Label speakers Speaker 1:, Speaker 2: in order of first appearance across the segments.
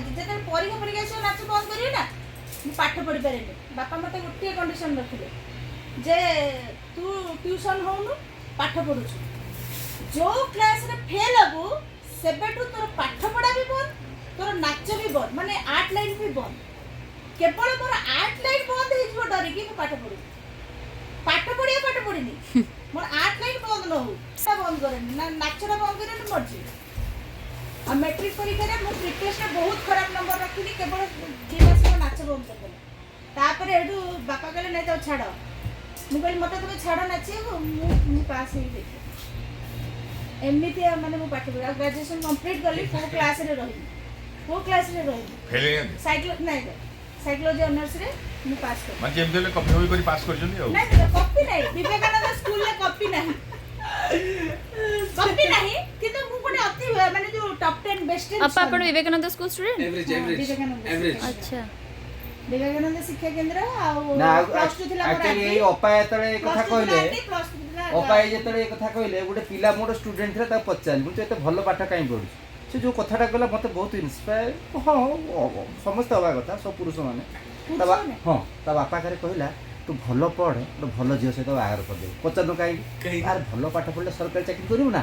Speaker 1: आज जब परीक्षा परीक्षा आस नाच बंद करी ना मु पाठ पढ़ी पारे बापा मत गोटे कंडीशन रखिले जे तू ट्यूशन होनु पाठ पढ़ुछु जो क्लास रे फेल हबु सेबेठु तोर पाठ पढ़ा भी बंद तोर नाच भी बंद माने आर्ट लाइन भी बंद केवल मोर आर्ट लाइन बंद हे जो डरी कि पाठ पढ़ी मोर आर्ट लाइन बंद न हो सब बंद करेनी ना नाचरा बंद करेनी मर्जी आ मैट्रिक परीक्षा रे मु प्रिपरेशन बहुत खराब नंबर रखिली केवल जीवास को नाच बंद कर देला तापर एडू बापा कहले नै तो छाड़ मु कहली मते तुम छाड़ नाचे मु पास ही देखि एमनिति माने मु पाठ पढ़ा ग्रेजुएशन कंप्लीट करली फो क्लास रे रही
Speaker 2: फेल
Speaker 1: साइकिल नै साइकोलॉजी ऑनर्स रे मु पास कर
Speaker 2: माने जेम देले कॉपी होई करी पास कर जली
Speaker 1: नै कॉपी नै विवेकानंद स्कूल रे कॉपी नहीं किंतु मु कोटे अति माने जो टॉप 10 बेस्ट
Speaker 3: अपा अपन विवेकानंद स्कूल स्टूडेंट
Speaker 1: एवरेज
Speaker 3: अच्छा
Speaker 1: विवेकानंद शिक्षा केंद्र आ
Speaker 4: प्लस 2 थिला एक्चुअली एई अपाय तळे कथा कहले अपाय जेतळे कथा कहले गोटे पिला मोर स्टूडेंट रे ता पचान मु एते भलो पाठ काई पढु से जो कथाटा कहला मते बहुत इंस्पायर हां समस्त हवा कथा सब पुरुष माने हां ता बापा करे कहला तू भलो पढ़ तो भलो झियो से तो बाहर कर दे पचान काई यार भलो पाठ पढ़ले सरकारी चाकरी करिवु ना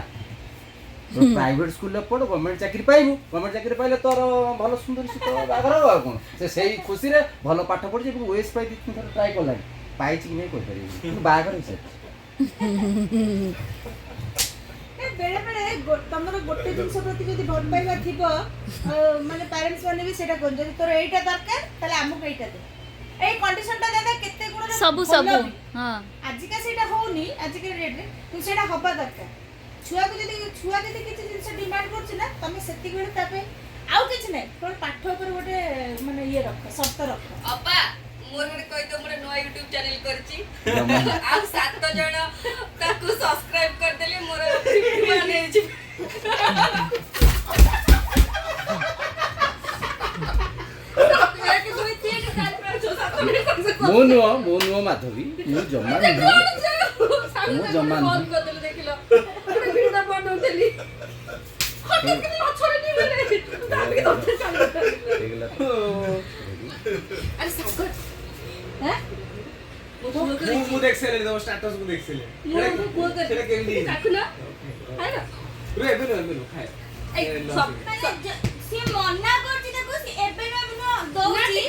Speaker 4: तो प्राइवेट स्कूल ले पढ़ गवर्नमेंट चाकरी पाइबु गवर्नमेंट चाकरी पाइले तोर भलो सुंदर से तो बाहर हो कोन से सेही खुशी रे भलो पाठ पढ़ जे ओएस पाइ दी थोड़ा ट्राई करला पाइ छि नै कोइ परिबु बाहर से
Speaker 1: बेले बेले तमरो गोटे दिन सब प्रति जदी भल पाइबा थिबो माने पेरेंट्स माने भी सेटा कोन जदी तोर एटा दरकार तले हमु एटा दे ए कंडीशन टा देना केते गुण
Speaker 3: सब हां
Speaker 1: आज का सेटा होनी आज के रेट रे तू सेटा हबा दरकार छुआ जदी किछि जिंस डिमांड करछ ना तमे सेति गुण तापे आउ किछि नै तोर पाठ ऊपर गोटे माने ये रख शर्त रख
Speaker 5: अपा मोर गोटे कहि तो मोर नया YouTube चैनल करछि आ 7 जण ताकू सब्सक्राइब कर देले मोर 51 हे छि
Speaker 4: मोनुआ माधवी मु जम्मा
Speaker 5: फोन कर देले देखिलो गोटे वीडियो बनौतेली हटे के अछरे नि गले ताके तो चल
Speaker 4: देखला
Speaker 5: अरे सागर हैं
Speaker 6: मु देख सेले दो स्टेटस मु देख सेले
Speaker 5: मु कर
Speaker 6: सेले केमनी
Speaker 5: ताकू ना है ना
Speaker 6: रे बेलो खाए
Speaker 5: ए सब
Speaker 1: से मना करछि देखो से एबे ना दौची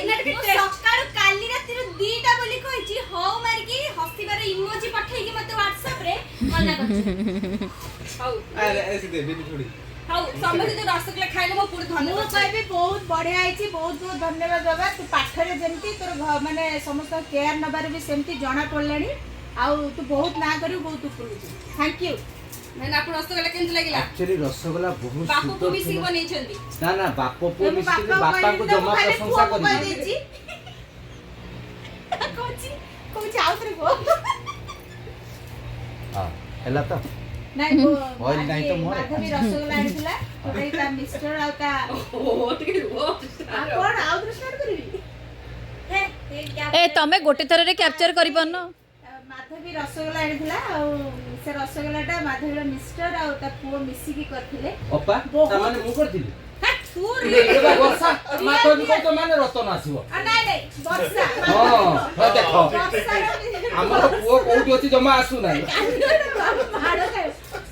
Speaker 1: सकाळ काली राती रो 2टा बोली कहिछि हो मार की हसीबार इमोजी पठाई की मते WhatsApp रे मना करछि
Speaker 5: हाउ
Speaker 6: अरे ऐसे दे बेनी थोड़ी
Speaker 5: हाउ समझ तो रसगुल्ला खाइले मो पूरी
Speaker 1: मु
Speaker 5: धन्यवाद
Speaker 1: कहबी बहुत बढ़िया आइछि बहुत बहुत धन्यवाद बाबा तू पाठरे जेमती तोर माने समस्त केयर नबार भी सेमती जणा पड़लानी आ तू बहुत ना करू बहुत ऊपर थैंक यू
Speaker 5: मैंने आपन रसगुल्ला केन लागिला
Speaker 4: एक्चुअली रसगोल्ला बहुत
Speaker 5: बापू
Speaker 4: सुंदर
Speaker 5: को मिसिंग बनै छंदी
Speaker 4: ना बापो पो मिसिंग बापा को जमा प्रशंसा करी
Speaker 1: कोची आउतरे को
Speaker 4: हां हला तो
Speaker 1: नहीं वो
Speaker 4: ऑयल नहीं तो मोर
Speaker 1: माधवी रसगोल्ला आनिला ओई ता मिस्टर आ का
Speaker 5: ओ ठीक वो
Speaker 1: आ कोन आउतरे स्टार्ट करबी हे क्या
Speaker 3: ए तमे गोटे थर रे कैप्चर करि पन्नो
Speaker 1: माधवी रसगोल्ला आनिला आ से रसगोल्लाटा माधवीर मिस्टर आ ता पुओ मिसी की करथिले
Speaker 4: अपा ता माने मु करथिली
Speaker 1: तू
Speaker 4: एबा वर्षा माधवी को तो माने रतन आसीबो
Speaker 1: नहीं नहीं वर्षा
Speaker 4: हां देखो हमर पुओ कोउठी अछि जमा आसु नाही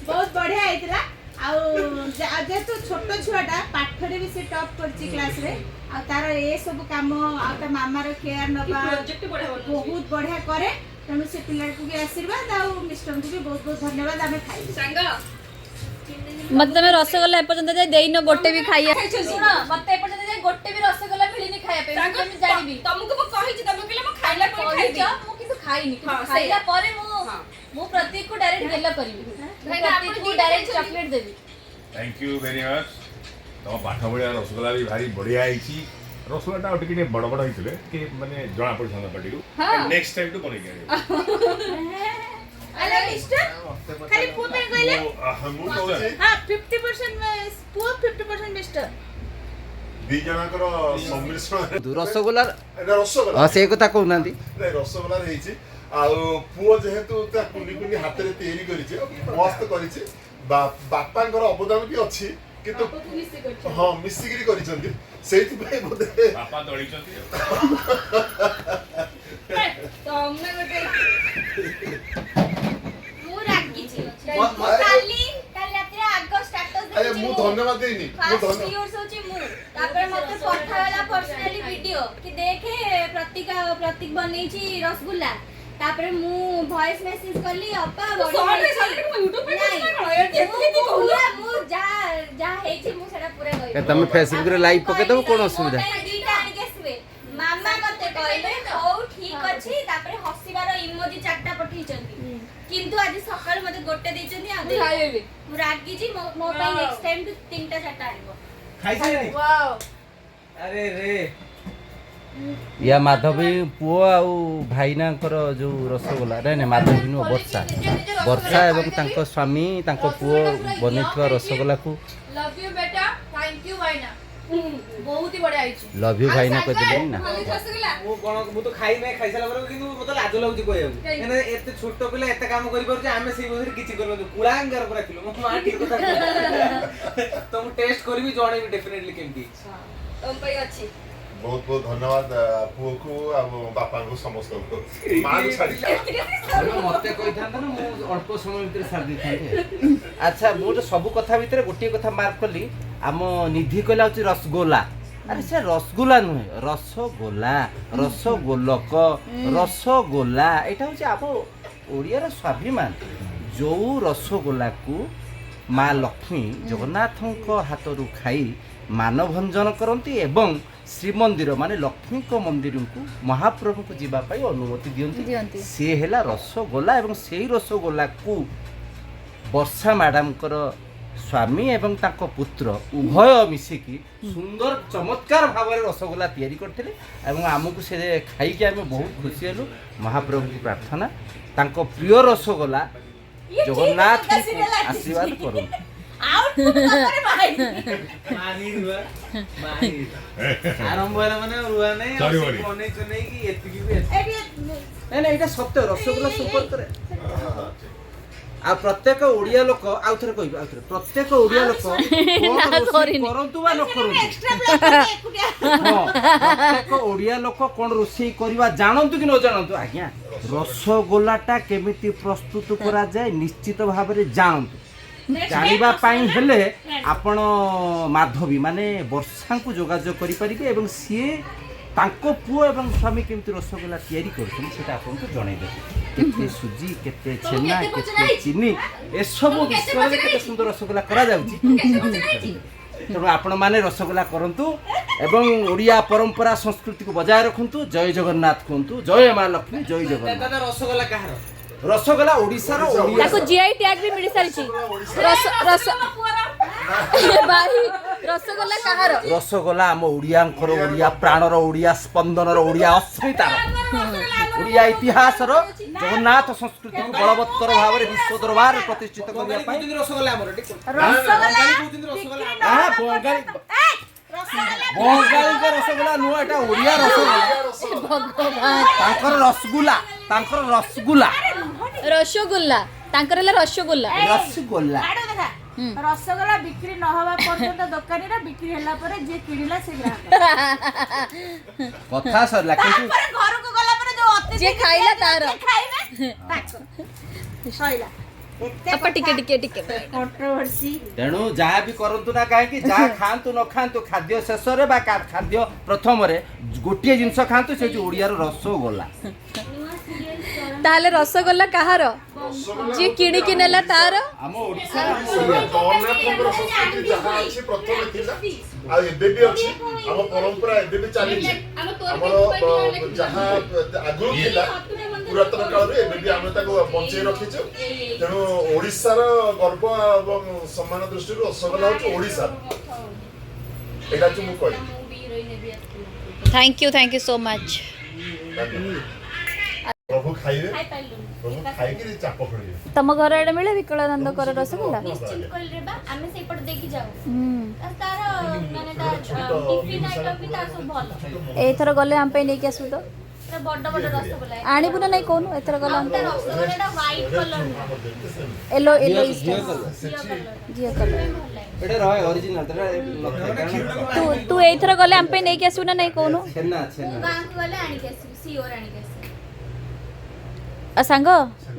Speaker 1: बहुत बढ़िया आइतला आ जे तू छोट छुआटा पाठरे भी से टॉप करची क्लास रे आ तार ए सब काम आ ता मामा रो केयर नबा
Speaker 5: प्रोजेक्ट बढ़िया
Speaker 1: बहुत बढ़िया करे तनु से पिला को भी आशीर्वाद आ मिस्टर को भी बहुत बहुत धन्यवाद आमे खाई
Speaker 5: संग
Speaker 3: मत तमे रसगोल्ला एपर्यंत जाय देइनो गोटे भी खाइया
Speaker 5: सुन
Speaker 3: मते एपर्यंत जाय गोटे भी रसगोल्ला मिलिनी खाया पे
Speaker 5: संग
Speaker 3: मैं जानिबी
Speaker 5: तुमको मो कहि छी तुम कहले मो खाइला पर खाइबी
Speaker 3: मु किछु खाइनी
Speaker 5: हां,
Speaker 3: खाइला परे मु
Speaker 5: हां।
Speaker 3: मु प्रतीक को डायरेक्ट गेला करबी
Speaker 5: भाई,
Speaker 3: प्रतीक
Speaker 5: आपण
Speaker 3: को
Speaker 5: दी
Speaker 3: direct
Speaker 5: खाइछन।
Speaker 3: Chocolate Devi
Speaker 2: thank you very much तम पाठ बढ़िया रसगोल्ला भी भारी बढ़िया आइछि रसगोल्लाटा और टिके बड़ बड़ होइतले कि माने जणा पड़ संदा पाटिरु
Speaker 5: हाँ।
Speaker 2: नेक्स्ट टाइम तो बनै गए
Speaker 1: अरे मिस्टर खाली पुओ पे गइले
Speaker 2: हमु तो
Speaker 1: हां 50% पुओ 50% मिस्टर
Speaker 7: दी जनाकर सम्मिश्रण
Speaker 4: रसगोल्ला
Speaker 7: रसगोल्ला
Speaker 4: हां से कथा कहू नांदी
Speaker 7: नहीं रसगोल्ला रही पुओ जेहेतु कुनी कुनी हाथ में तैयारी कर मस्त कर बापांकर अवदान भी अच्छी କିନ୍ତୁ
Speaker 5: ବାପାକୁ ମିଶି କରିଛି
Speaker 7: ହଁ ମିଶିକିରି କରିଛନ୍ତି ସେଇଥିପାଇଁ ବୋଧେ
Speaker 2: ବାପା ଦଳିଛନ୍ତି ଆଉ।
Speaker 5: ତମେ ଗୋଟେ
Speaker 8: ମୁଁ ରାଗିଛି
Speaker 7: ମ-
Speaker 8: କାଲି ରାତିରେ ଆଗ ଷ୍ଟାଟସ୍
Speaker 7: ଆରେ ମୁଁ ଧନ୍ୟବାଦ ଦେଇନି ମୁଁ
Speaker 8: ଫାଷ୍ଟ
Speaker 7: ଧନ୍ୟବାଦ
Speaker 8: ଭିଉଅର୍ସ ହଉଛି ମୁଁ ତାପରେ ମତେ ପଠାଗଲା ପର୍ସନାଲି ଭିଡିଓ କି ଦେଖେ ପ୍ରତୀକ ବନେଇଛି ରସଗୁଲ୍ଲା ତାପରେ ମୁଁ ଭଏସ ମେସେଜ କଲି ଅପା ମୁଁ ଯାହା ହେଇଛି ମୁଁ ସେଟା ପୁରା କହିବି
Speaker 4: ତମେ ଫେସବୁକ୍ ରେ ଲାଇଭ୍ ପକେଇଦବ କଣ ଅସୁବିଧା?
Speaker 8: ଦିଟା ଆଣିକି ଆସିବେ ମାମା ମତେ କହିଲେ ହଉ ଠିକ ଅଛି ତାପରେ ହସିବାର ଇମୋଜି 4ଟା ପଠେଇଛନ୍ତି କିନ୍ତୁ ଆଜି ସକାଳୁ ମତେ ଗୋଟେ ଦେଇଛନ୍ତି ଆଉ
Speaker 5: ଖାଇବି
Speaker 8: ମୁଁ ରାଗିଛି ମୋ ପାଇଁ ନେକ୍ସଟ ଟାଇମ୍ 3ଟା 4ଟା ଆଣିବ
Speaker 6: ଖାଇସାରିଲେଣି?
Speaker 5: ୱାଓ
Speaker 6: ଆରେ ରେ
Speaker 4: ୟା ମାଧବୀ ପୁଅ ଆଉ ଭାଇନାଙ୍କର ଯୋଉ ରସଗୋଲା ନାଇଁ ନାଇଁ ମାଧବୀ ନୁହଁ ବର୍ଷା ଏବଂ ତାଙ୍କ ସ୍ୱାମୀ ତାଙ୍କ ପୁଅ ବନେଇଥିବା ରସଗୋଲାକୁ
Speaker 5: ଲଭ୍ ୟୁ ବେଟା ଥ୍ୟାଙ୍କ ୟୁ ଭାଇନା ବହୁତ ହି ବଢିଆ ହେଇଛି
Speaker 4: ଲଭ୍ ୟୁ ଭାଇନା କହିଦେଲେଣି ନା
Speaker 5: ରସଗୋଲା
Speaker 6: ମୁଁ ତ ଖାଇନି ଖାଇସାରିଲା ପରେ କିନ୍ତୁ ମତେ ଲାଜ ଲାଗୁଛି କହିବାକୁ କାହିଁକିନା ଏତେ ଛୋଟ ପିଲା ଏତେ କାମ କରିପାରୁଛି ଆମେ ସେଇ ବୟସରେ କିଛି କରିପାରୁଛୁ କୁଳାଙ୍ଗାର ପୁରା ଥିଲୁ ମୋ ମା ଠିକ କଥା କହିଲା। ତ ମୁଁ ଟେଷ୍ଟ କରିବି ଜଣେଇବି ଡେଫିନେଟଲି କେମିତି
Speaker 5: ତମ ପାଇଁ ଅଛି
Speaker 7: ବହୁତ ବହୁତ ଧନ୍ୟବାଦ ପୁଅକୁ ଆଉ ବାପାଙ୍କୁ ସମସ୍ତଙ୍କୁ ମାଆକୁ ଛାଡି
Speaker 4: ମତେ କହିଥାନ୍ତା ନା ମୁଁ ଅଳ୍ପ ସମୟ ଭିତରେ ସାରି ଦେଇଥାନ୍ତି। ଆଚ୍ଛା ମୁଁ ତ ସବୁ କଥା ଭିତରେ ଗୋଟିଏ କଥା ମାର୍କ କଲି ଆମ ନିଧି କହିଲା ହଉଛି ରସଗୋଲା ଆରେ ସେ ରସଗୋଲା ନୁହେଁ ରସଗୋଲା ରସଗୋଲକ ରସଗୋଲା ଏଇଟା ହଉଛି ଆମ ଓଡ଼ିଆର ସ୍ୱାଭିମାନ ଯୋଉ ରସଗୋଲାକୁ ମା ଲକ୍ଷ୍ମୀ ଜଗନ୍ନାଥଙ୍କ ହାତରୁ ଖାଇ ମାନଭଞ୍ଜନ କରନ୍ତି ଏବଂ ଶ୍ରୀମନ୍ଦିର ମାନେ ଲକ୍ଷ୍ମୀଙ୍କ ମନ୍ଦିରକୁ ମହାପ୍ରଭୁଙ୍କୁ ଯିବା ପାଇଁ ଅନୁମତି ଦିଅନ୍ତି ସିଏ ହେଲା ରସଗୋଲା ଏବଂ ସେଇ ରସଗୋଲାକୁ ବର୍ଷା ମ୍ୟାଡ଼ାମଙ୍କର ସ୍ୱାମୀ ଏବଂ ତାଙ୍କ ପୁତ୍ର ଉଭୟ ମିଶିକି ସୁନ୍ଦର ଚମତ୍କାର ଭାବରେ ରସଗୋଲା ତିଆରି କରିଥିଲେ ଏବଂ ଆମକୁ ସେ ଖାଇକି ଆମେ ବହୁତ ଖୁସି ହେଲୁ ମହାପ୍ରଭୁଙ୍କୁ ପ୍ରାର୍ଥନା ତାଙ୍କ ପ୍ରିୟ ରସଗୋଲା ଜଗନ୍ନାଥଙ୍କୁ ଆଶୀର୍ବାଦ କରନ୍ତୁ
Speaker 6: ଆରମ୍ଭ ହେଲା ମାନେ ରୁଆ ନାହିଁ
Speaker 2: ସରିବନି।
Speaker 6: ବନେଇ ଚନେଇକି ଏତିକି ବି
Speaker 4: ନାଇଁ ନାଇଁ ଏଇଟା ସତ୍ୟ ରସଗୋଲା ସମ୍ପର୍କରେ ଆଉ ପ୍ରତ୍ୟେକ ଓଡ଼ିଆ ଲୋକ ଆଉ ଥରେ କହିବି ଆଉ ଥରେ ପ୍ରତ୍ୟେକ ଓଡ଼ିଆ ଲୋକ କଣ ରୋଷେଇ କରନ୍ତୁ ବା ନ କରନ୍ତୁ ହଁ, ପ୍ରତ୍ୟେକ ଓଡ଼ିଆ ଲୋକ କଣ ରୋଷେଇ କରିବା ଜାଣନ୍ତୁ କି ନ ଜାଣନ୍ତୁ ଆଜ୍ଞା ରସଗୋଲାଟା କେମିତି ପ୍ରସ୍ତୁତ କରାଯାଏ ନିଶ୍ଚିତ ଭାବରେ ଜାଣନ୍ତୁ ଜାଣିବା ପାଇଁ ହେଲେ ଆପଣ ମାଧବୀ ମାନେ ବର୍ଷାଙ୍କୁ ଯୋଗାଯୋଗ କରିପାରିବେ ଏବଂ ସିଏ ତାଙ୍କ ପୁଅ ଏବଂ ସ୍ୱାମୀ କେମିତି ରସଗୋଲା ତିଆରି କରୁଛନ୍ତି ସେଟା ଆପଣଙ୍କୁ ଜଣେଇଦେବେ କେତେ ସୁଜି କେତେ ଛେନା କେତେ ଚିନି ଏସବୁ ବିଷୟରେ କେତେ ସୁନ୍ଦର ରସଗୋଲା କରାଯାଉଛି ତେଣୁ ଆପଣମାନେ ରସଗୋଲା କରନ୍ତୁ ଏବଂ ଓଡ଼ିଆ ପରମ୍ପରା ସଂସ୍କୃତିକୁ ବଜାୟ ରଖନ୍ତୁ ଜୟ ଜଗନ୍ନାଥ କୁହନ୍ତୁ ଜୟ ମା ଲକ୍ଷ୍ମୀ ଜୟ ଜଗନ୍ନାଥ
Speaker 6: ଦାଦା ରସଗୋଲା କାହାର
Speaker 4: ରସଗୋଲା ଓଡ଼ିଶାର ଓଡ଼ିଆ
Speaker 3: ତାକୁ ଜିଆଇ ଟ୍ୟାଗ ବି ମିଳି ସାରିଛି ରସଗୋଲା କାହାର
Speaker 4: ରସଗୋଲା ଆମ ଓଡ଼ିଆଙ୍କର ଓଡ଼ିଆ ପ୍ରାଣର ଓଡ଼ିଆ ସ୍ପନ୍ଦନର ଓଡ଼ିଆ ଅସ୍ମିତାର ଓଡ଼ିଆ ଇତିହାସର ଜଗନ୍ନାଥ ସଂସ୍କୃତିକୁ ବଳବତ୍ତର ଭାବରେ ବିଶ୍ୱ ଦରବାରରେ ପ୍ରତିଷ୍ଠିତ କରିବା ପାଇଁ
Speaker 6: ରସଗୋଲା ଆମର ଟିକେ
Speaker 4: ବଙ୍ଗାଳୀଙ୍କ ରସଗୋଲା ନୁହଁ ଏଟା ଓଡ଼ିଆ ରସଗୋଲା ତାଙ୍କର ରସଗୋଲା
Speaker 3: ରସଗୋଲା ତାଙ୍କର ହେଲା ରସଗୋଲା
Speaker 4: ରସଗୋଲା
Speaker 1: ରସଗୋଲା ବିକ୍ରି ନ ହବା ପର୍ଯ୍ୟନ୍ତ ଦୋକାନୀର ବିକ୍ରି ହେଲା ପରେ ଯିଏ କିଣିଲା ସେ ଗ୍ରାହକ
Speaker 4: କଥା ସରିଲା କିନ୍ତୁ
Speaker 1: ତାପରେ ଘରକୁ ଗଲା ପରେ ଯୋଉ ଅତିଥି
Speaker 3: ଯିଏ ଖାଇଲା ତାର
Speaker 1: ଖାଇବେ ସଇଲା
Speaker 3: ବାପା ଟିକେ
Speaker 1: କଣ୍ଟ୍ରୋଭର୍ସି
Speaker 4: ତେଣୁ ଯାହା ବି କରନ୍ତୁ ନା କାହିଁକି ଯାହା ଖାଆନ୍ତୁ ନ ଖାଆନ୍ତୁ ଖାଦ୍ୟ ଶେଷରେ ବା ଖାଦ୍ୟ ପ୍ରଥମରେ ଗୋଟିଏ ଜିନିଷ ଖାଆନ୍ତୁ ସେ ହେଉଛି ଓଡ଼ିଆର ରସଗୋଲା
Speaker 3: ତାହେଲେ ରସଗୋଲା କାହାର ଯିଏ କିଣିକି ନେଲା ତାର
Speaker 4: ଆମ ଓଡ଼ିଶାର
Speaker 7: ଜଗନ୍ନାଥଙ୍କର ସଂସ୍କୃତି ଯାହା ଅଛି ପ୍ରଥମେ ଥିଲା ଆଉ ଏବେ ବି ଅଛି ଆମ ପରମ୍ପରା ଏବେ ବି ଚାଲିଛି ଆମର ଯାହା ଆଗରୁ ଥିଲା ପୁରାତନ କାଳରୁ ଏବେ ବି ଆମେ ତାକୁ ବଞ୍ଚେଇ ରଖିଛୁ ତେଣୁ ଓଡ଼ିଶାର ଗର୍ବ ଏବଂ ସମ୍ମାନ ଦୃଷ୍ଟିରୁ ରସଗୋଲା ହେଉଛି ଓଡ଼ିଶାର ଏଇଟା ହେଉଛି ମୁଁ କହିବି
Speaker 3: ଥ୍ୟାଙ୍କ ୟୁ ସୋ ମଚ୍
Speaker 7: ପ୍ରଭୁ ଖାଇବେ ପ୍ରଭୁ ଖାଇକି ଚାପ ଖେଳିବେ
Speaker 3: ତମ ଘର ଆଡେ ମିଳେ ବିକଳାନନ୍ଦଙ୍କର ରସଗୋଲା
Speaker 8: ନିଶ୍ଚିତ କହିଲେ ବା ଆମେ ସେଇପଟେ ଦେଇକି ଯାଉ ତାର ମାନେ ତା ଟିଫିନ ଆଇଟମ ବି ତାର ସବୁ ଭଲ
Speaker 3: ଏଇଥର ଗଲେ ଆମ ପାଇଁ ନେଇକି ଆସିବୁ ତ
Speaker 8: ପୁରା ବଡ ବଡ ରସଗୋଲା
Speaker 3: ଆଣିବୁ ନା ନାଇଁ କହୁନୁ ଏଥର ଗଲା
Speaker 8: ତା ରସଗୋଲାଟା ହ୍ୱାଇଟ୍ କଲର
Speaker 3: ଏଲୋ ଏଲୋ
Speaker 4: ଝିଅ କଲର
Speaker 3: ଝିଅ କଲର
Speaker 4: ଏଟା ରହେ ଅରିଜିନାଲ ଏଟା ନଥାଏ କାରଣ
Speaker 3: ତୁ ଏଇଥର ଗଲେ ଆମ ପାଇଁ ନେଇକି ଆସିବୁ ନା ନାଇଁ କହୁନୁ
Speaker 4: ଛେନା
Speaker 8: ମୁଁ
Speaker 4: ଛେନା
Speaker 8: ଗାଁକୁ ଗଲେ ଆଣିକି ଆସିବି ସିଓର ଆଣିକି ଆସିବି
Speaker 3: ସାଙ୍ଗ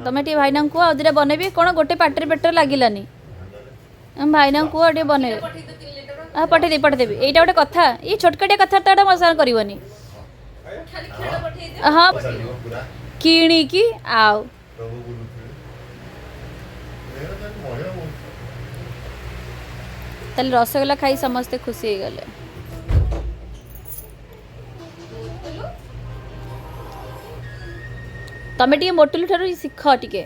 Speaker 3: ତମେ ଟିକେ ଭାଇନାଙ୍କୁ କୁହ ଆଉ ଦିଟା ବନେଇବି କ'ଣ ଗୋଟେ ପାଟିରେ ପେଟରେ ଲାଗିଲାନି ଭାଇନାଙ୍କୁ କୁହ ଟିକେ ବନେଇବେ ହଁ ପଠେଇଦେବି ଏଇଟା ଗୋଟେ କଥା ଏଇ ଛୋଟକାଟିଆ କଥାବାର୍ତ୍ତାଟା ମୋ ସାଙ୍ଗରେ କରିବନି ହଁ କିଣିକି ଆଉ ତାହେଲେ ରସଗୋଲା ଖାଇ ସମସ୍ତେ ଖୁସି ହେଇଗଲେ ତମେ ଟିକେ ମୋଟୁଲୁ ଠାରୁ ଶିଖ ଟିକେ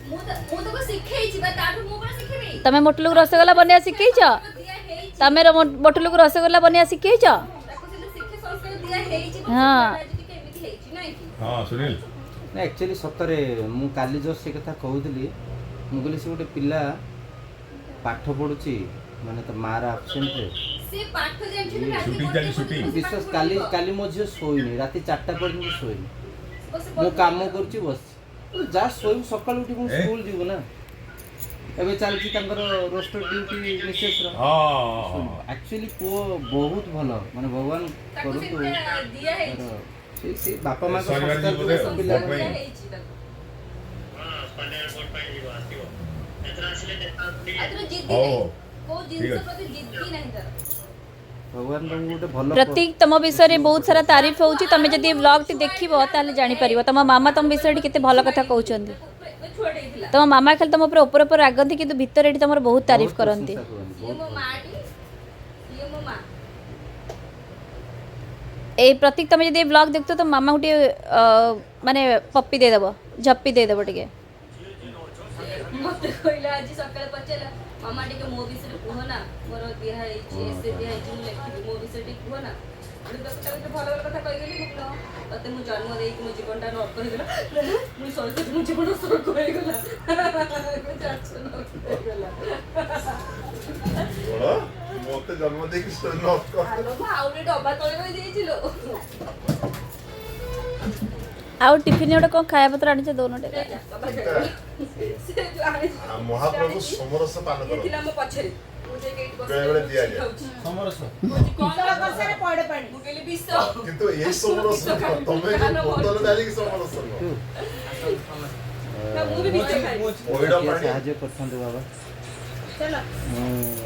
Speaker 5: ମୁଁ ତାକୁ ଶିଖେଇଛି ବା ତାଠୁ ମୁଁ କଣ ଶିଖିବି
Speaker 3: ତମେ ମୋଟୁଲୁକୁ ରସଗୋଲା ବନେଇବା ଶିଖେଇଛ ତମେ ମୋଟୁଲୁକୁ ରସଗୋଲା ବନେଇବା ଶିଖେଇଛ
Speaker 5: ତାକୁ ସେଟା ଶିଖେ ସଂସ୍କାର ଦିଆ ହେଇଛି
Speaker 3: ହଁ
Speaker 5: କେମିତି ହେଇଛି ନାଇଁ କି
Speaker 2: ହଁ ସୁନୀଲ
Speaker 4: ନା ଆକ୍ଚୁଆଲି ସତରେ ମୁଁ କାଲି ଜଷ୍ଟ ସେ କଥା କହୁଥିଲି ମୁଁ କହିଲି ସେ ଗୋଟେ ପିଲା ପାଠ ପଢୁଛି ମାନେ ତା ମାର ଆବସେଣ୍ଟରେ
Speaker 5: ସେ ପାଠ ଜାଣିଛୁ ନା ରାତି
Speaker 2: ଶୁଟିଂ ଚାଲିଛି, ଶୁଟିଂ।
Speaker 4: ବିଶ୍ୱାସ କାଲି ମୋ ଝିଅ ଶୋଇନି ରାତି 4ଟା ପର୍ଯ୍ୟନ୍ତ ଶୋଇନି ମୁଁ କାମ କରୁଛି ବସିଛି ଯାହା ଶୋଇବୁ ସକାଳୁ ଉଠି ମୁଁ ସ୍କୁଲ ଯିବୁ ନା ଏବେ ଚାଲିଛି ତାଙ୍କର ରୋଷ୍ଟର ଡ୍ୟୁଟି ମିସେସର ଆକ୍ଚୁଆଲି ପୁଅ ବହୁତ ଭଲ ମାନେ ଭଗବାନ କରନ୍ତୁ
Speaker 5: ଦିଆ ହେଇଛି
Speaker 4: ସେ ବାପା ମାଙ୍କ
Speaker 2: ଶନିବାର
Speaker 4: ସଂସ୍କାର
Speaker 2: ଯିବ ବୋଧେ,
Speaker 4: ଯୋଗୁଁ ପିଲା
Speaker 2: ଭୋଟ ପାଇଁ।
Speaker 5: ଦିଆ ହେଇଛି ତାକୁ ଆଉ ତୋର ଜିଦ୍ଦି
Speaker 2: ହଉ
Speaker 5: ନାହିଁ କୋଉ
Speaker 2: ଠିକ
Speaker 5: ଜିନିଷ
Speaker 2: ଅଛି।
Speaker 5: ପ୍ରତି ଜିଦ୍ଦି ନାହିଁ ତାର
Speaker 4: ଭଗବାନ ତମକୁ ଗୋଟେ ଭଲ
Speaker 3: ପ୍ରତୀକ ତମ ବିଷୟରେ ବହୁତ ସାରା ତାରିଫ ହେଉଛି ତମେ ଯଦି ଏ ବ୍ଲଗଟି ଦେଖିବ ତାହେଲେ ଜାଣିପାରିବ ତମ ମାମା ତମ ବିଷୟରେ କେତେ ଭଲ କଥା କହୁଛନ୍ତି
Speaker 5: ଛୁଆଟେ ହେଇଥିଲା
Speaker 3: ତମ ମାମା ଖାଲି ତମ ଉପରେ ଉପରେ ରାଗନ୍ତି କିନ୍ତୁ ଭିତରେ ଏଠି ତମର ବହୁତ ତାରିଫ କରନ୍ତି
Speaker 5: ଇଏ ମୋ ମାଟି ଇଏ ମୋ ମା
Speaker 3: এই প্রতীক তুমি যদি ব্লগ দেখতো তো মামাকে টিকে মানে পপি ଦେଇଦେବ ଝପି ଦେଇଦେବ ଟିକେ
Speaker 5: ମତେ କହିଲା ଆଜି ସକାଳେ ପଚାରିଲା ମାମା ଟିକେ ମୋ ବିଷୟରେ କୁହ ନା ମୋର ଦିଆ ହେଇଛି ଏସେ ଦିଆ ହେଇଛି ମୁଁ ଲେଖିବି ମୋ ବିଷୟରେ ଟିକେ କୁହ ନା ତାକୁ ଭଲ ଭଲ କଥା କହିଗଲି ମୁଁ କହିଲି ତତେ ମୁଁ ଜନ୍ମ ଦେଇକି ମୋ ଜୀବନଟା ନର୍କ ହେଇଗଲା ମୁଁ ସରିତେ ମୋ ଜୀବନ ସ୍ୱର୍ଗ ହେଇଗଲା
Speaker 7: ମତେ ଜନ୍ମ ଦେଇକି
Speaker 5: ଆହୁରି ଡବା ତଳେ ରହି ଦେଇଥିଲ
Speaker 3: ଆଉ ଟିଫିନ ଗୋଟେ କ'ଣ ଖାଇବା ପତ୍ର ଆଣିଛ ଦଉନ ଟିକେ
Speaker 7: ମହାପ୍ରଭୁ ସମରସ ପାନ କର
Speaker 5: ଥିଲା ମୋ ପଛରେ
Speaker 7: ବେଳେବେଳେ ଦିଆଯାଏ
Speaker 4: ସମରସ
Speaker 1: ବର୍ଷରେ ପଇଡ଼ ପାଣି
Speaker 5: ମୁଁ କହିଲି ବିଷ
Speaker 7: କିନ୍ତୁ ଏ ସମରସ ତମେ ବୋତଲ ଡାଲିକି ସମରସ
Speaker 5: ନା ମୁଁ ବି ବିଷ ଖାଇ
Speaker 7: ପଇଡ଼ ପାଣି
Speaker 4: ସାହାଯ୍ୟ କରିଥାନ୍ତୁ ବାବା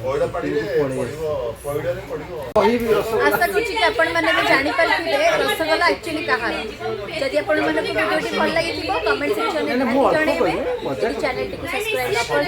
Speaker 7: ପଇଡ଼ ପାଣିରେ ପଡ଼ିବ ପଇଡ଼ରେ ପଡ଼ିବ
Speaker 4: କହିବି ରସଗୋଲା
Speaker 3: ଆଶା କରୁଛି କି ଆପଣମାନେ ବି ଜାଣିପାରିଥିବେ ରସଗୋଲା ଆକ୍ଚୁଆଲି କାହାର ଯଦି ଆପଣମାନଙ୍କୁ ଭିଡ଼ିଓଟି ଭଲ ଲାଗିଥିବ କମେଣ୍ଟ ସେକ୍ସନରେ ଜଣାଇବେ ଚ୍ୟାନେଲଟିକୁ ସବସ୍କ୍ରାଇବ୍ ଆପଣ